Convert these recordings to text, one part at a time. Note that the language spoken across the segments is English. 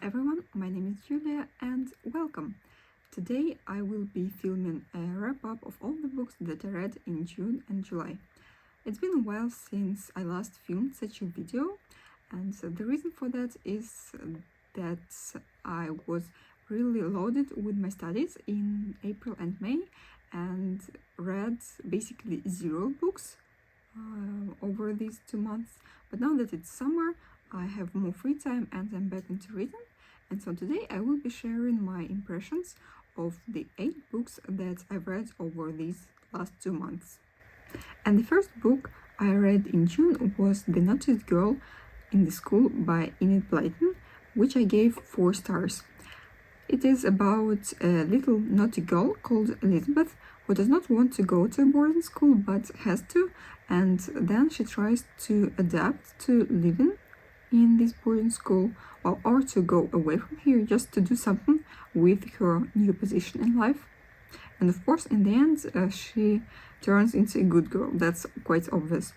everyone, my name is Julia and welcome. Today I will be filming a wrap-up of all the books that I read in June and July. It's been a while since I last filmed such a video, and the reason for that is that I was really loaded with my studies in April and May and read basically 0 books over these 2 months. But now that it's summer, I have more free time and I'm back into reading, and so today I will be sharing my impressions of the 8 books that I've read over these last 2 months. And the first book I read in June was The Naughtiest Girl in the School by Enid Blyton, which I gave 4 stars. It is about a little naughty girl called Elizabeth who does not want to go to a boarding school but has to, and then she tries to adapt to living in this boarding school, or to go away from here just to do something with her new position in life. And of course, in the end, she turns into a good girl. That's quite obvious.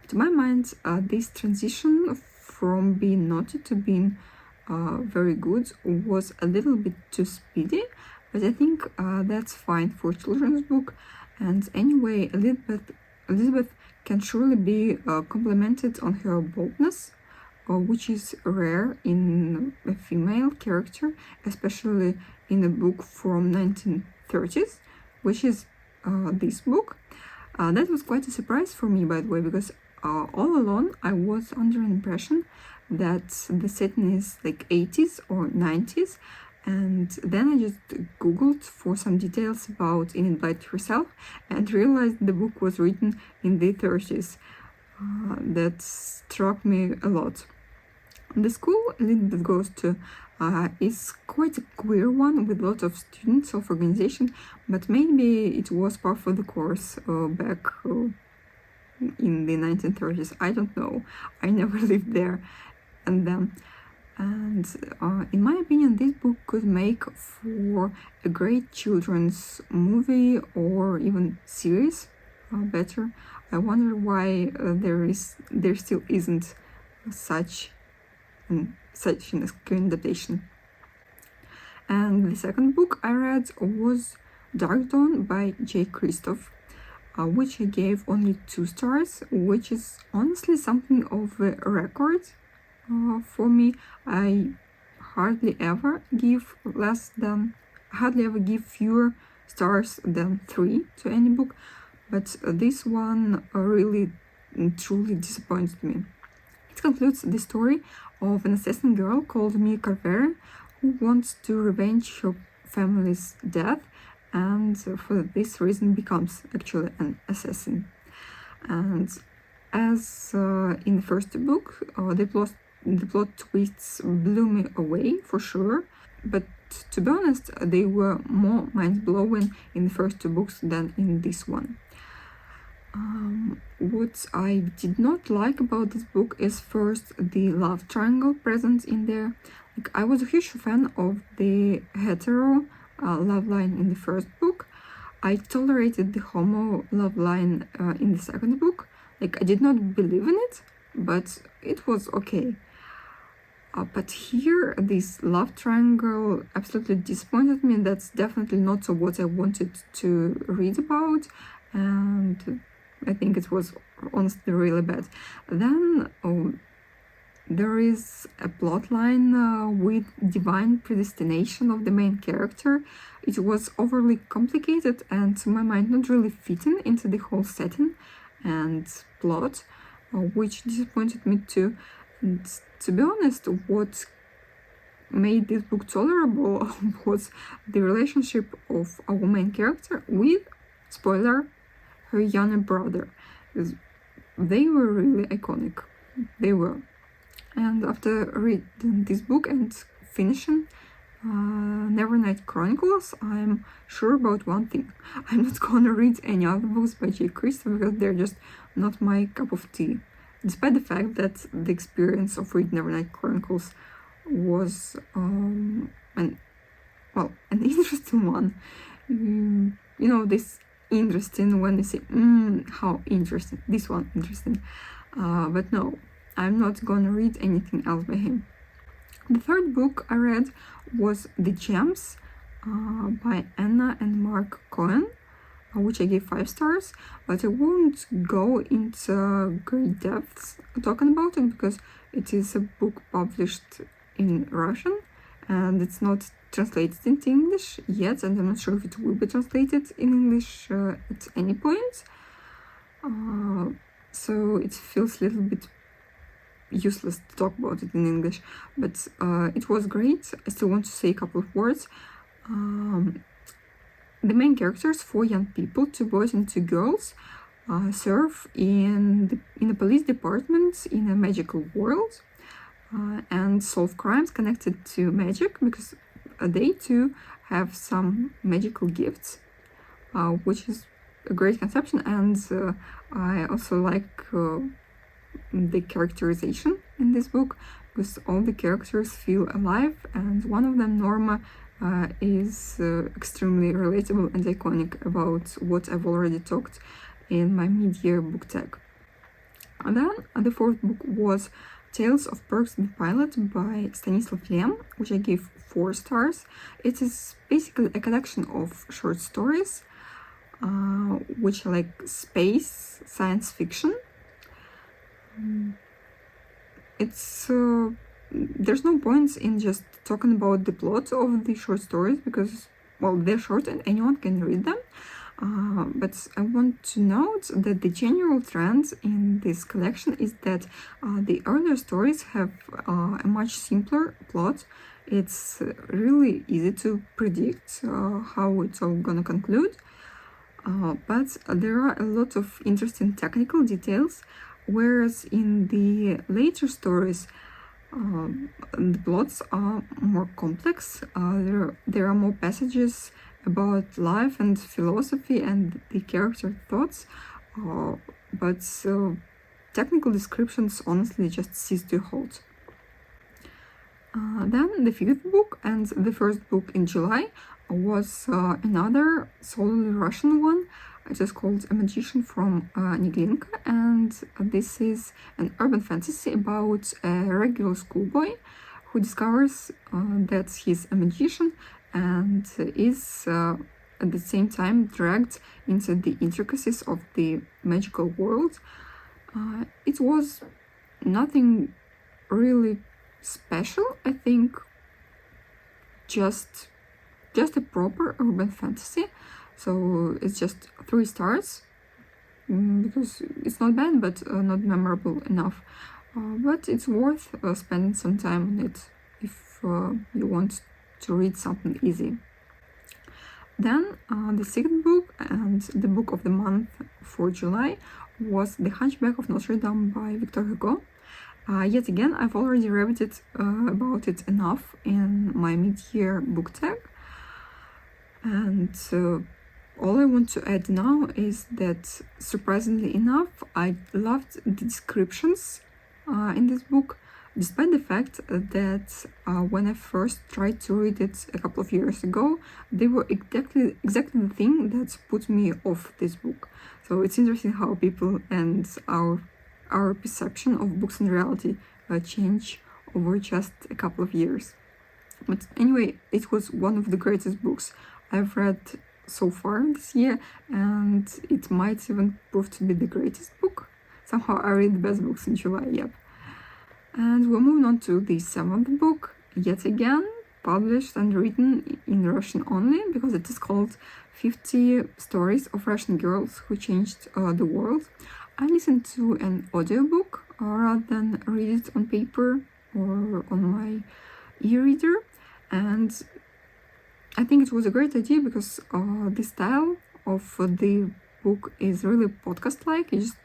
To my mind, this transition from being naughty to being very good was a little bit too speedy, but I think that's fine for a children's book. And anyway, Elizabeth can surely be complimented on her boldness, which is rare in a female character, especially in a book from 1930s, which is this book. That was quite a surprise for me, by the way, because all along I was under an impression that the setting is like 80s or 90s, and then I just googled for some details about Enid Blyton herself and realized the book was written in the 30s. That struck me a lot. The school Elizabeth goes to is quite a queer one with a lot of student self-organization, but maybe it was part of the course back in the 1930s. I don't know. I never lived there. And in my opinion, this book could make for a great children's movie or even series. Better. I wonder why there still isn't such an screen adaptation. And the second book I read was Dark Dawn by Jay Kristoff, which I gave only 2 stars, which is honestly something of a record for me. I hardly ever give fewer stars than 3 to any book, but this one really truly disappointed me. It concludes the story of an assassin girl called Mia Carvera who wants to revenge her family's death, and for this reason becomes actually an assassin. And as in the first book, the plot twists blew me away for sure, but to be honest, they were more mind-blowing in the first 2 books than in this one. What I did not like about this book is first the love triangle present in there. Like, I was a huge fan of the hetero love line in the first book. I tolerated the homo love line in the second book. Like, I did not believe in it, but it was okay. But here, this love triangle absolutely disappointed me. That's definitely not what I wanted to read about, and I think it was honestly really bad. Then there is a plot line with divine predestination of the main character. It was overly complicated and, to my mind, not really fitting into the whole setting and plot, which disappointed me too. And to be honest, what made this book tolerable was the relationship of our main character with, spoiler, her younger brother. They were really iconic. They were. And after reading this book and finishing Nevernight Chronicles, I'm sure about one thing. I'm not gonna read any other books by Jay Kristoff because they're just not my cup of tea. Despite the fact that the experience of reading Nevernight Chronicles was an interesting one. This interesting when they say, how interesting, this one interesting. But no, I'm not gonna read anything else by him. The third book I read was The Gems by Anna and Mark Cohen, which I gave 5 stars, but I won't go into great depths talking about it because it is a book published in Russian and it's not translated into English yet, and I'm not sure if it will be translated in English at any point. So it feels a little bit useless to talk about it in English, but it was great. I still want to say a couple of words. The main characters, 4 young people, 2 boys and 2 girls, serve in a police department in a magical world and solve crimes connected to magic, because they too have some magical gifts, which is a great conception, and I also like the characterization in this book, because all the characters feel alive, and one of them, Norma, is extremely relatable and iconic about what I've already talked in my mid-year book tag. And then the 4th book was Tales of Perks the Pilot by Stanislav Lem, which I gave 4 stars. It is basically a collection of short stories which are like space science fiction. It's there's no point in just talking about the plot of the short stories because, well, they're short and anyone can read them. But I want to note that the general trend in this collection is that the earlier stories have a much simpler plot. It's really easy to predict how it's all gonna conclude, but there are a lot of interesting technical details, whereas in the later stories the plots are more complex. There are more passages about life and philosophy and the character thoughts, but technical descriptions honestly just cease to hold. Then the 5th book and the 1st book in July was another solely Russian one. It is called A Magician from Neglinka, and this is an urban fantasy about a regular schoolboy who discovers that he's a magician and is at the same time dragged into the intricacies of the magical world. It was nothing really special, I think, just a proper urban fantasy. So it's just 3 stars because it's not bad, but not memorable enough. But it's worth spending some time on it if you want to read something easy. Then the 6th book and the book of the month for July was The Hunchback of Notre Dame by Victor Hugo. Yet again, I've already raved about it enough in my mid-year book tag. And all I want to add now is that, surprisingly enough, I loved the descriptions in this book, despite the fact that when I first tried to read it a couple of years ago, they were exactly the thing that put me off this book. So it's interesting how people and our perception of books in reality change over just a couple of years. But anyway, it was one of the greatest books I've read so far this year, and it might even prove to be the greatest book. Somehow I read the best books in July, yep. And we're moving on to the 7th book, yet again published and written in Russian only, because it is called 50 Stories of Russian Girls Who Changed the World. I listened to an audiobook rather than read it on paper or on my e-reader, and I think it was a great idea because the style of the book is really podcast-like. You just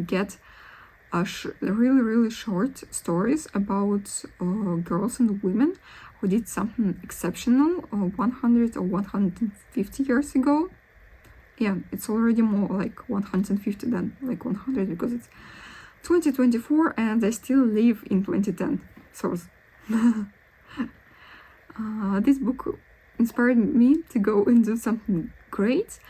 get really short stories about girls and women who did something exceptional 100 or 150 years ago. Yeah, it's already more like 150 than like 100 because it's 2024 and I still live in 2010. So this book inspired me to go and do something great,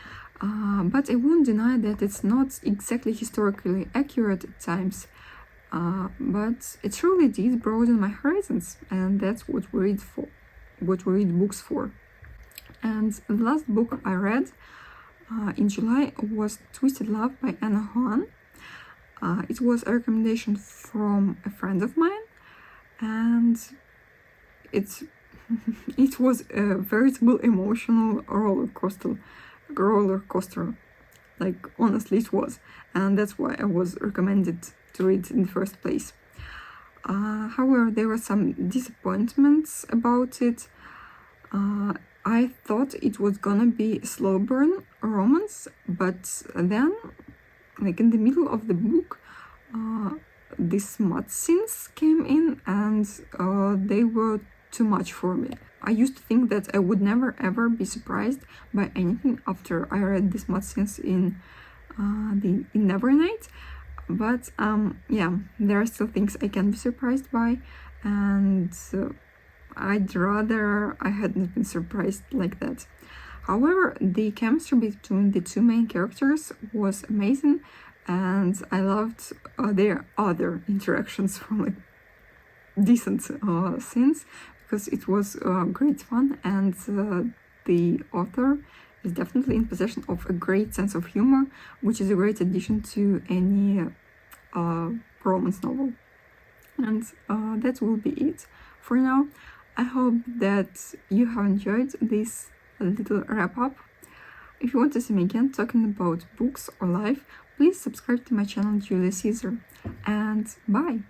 but I won't deny that it's not exactly historically accurate at times. but it truly did broaden my horizons, and that's what we read books for. And the last book I read in July was Twisted Love by Anna Huan. It was a recommendation from a friend of mine, and it was a veritable emotional roller coaster. Like, honestly, it was, and that's why I was recommended to read in the first place. However, there were some disappointments about it. I thought it was gonna be a slow burn romance, but then, like in the middle of the book, these smut scenes came in, and they were too much for me. I used to think that I would never ever be surprised by anything after I read the smut scenes in Nevernight, but yeah, there are still things I can be surprised by, and I'd rather I hadn't been surprised like that. However, the chemistry between the two main characters was amazing, and I loved their other interactions from like decent scenes, because it was great fun, and the author is definitely in possession of a great sense of humor, which is a great addition to any romance novel. And that will be it for now. I hope that you have enjoyed this little wrap-up. If you want to see me again talking about books or life, please subscribe to my channel, Julia Caesar, and bye!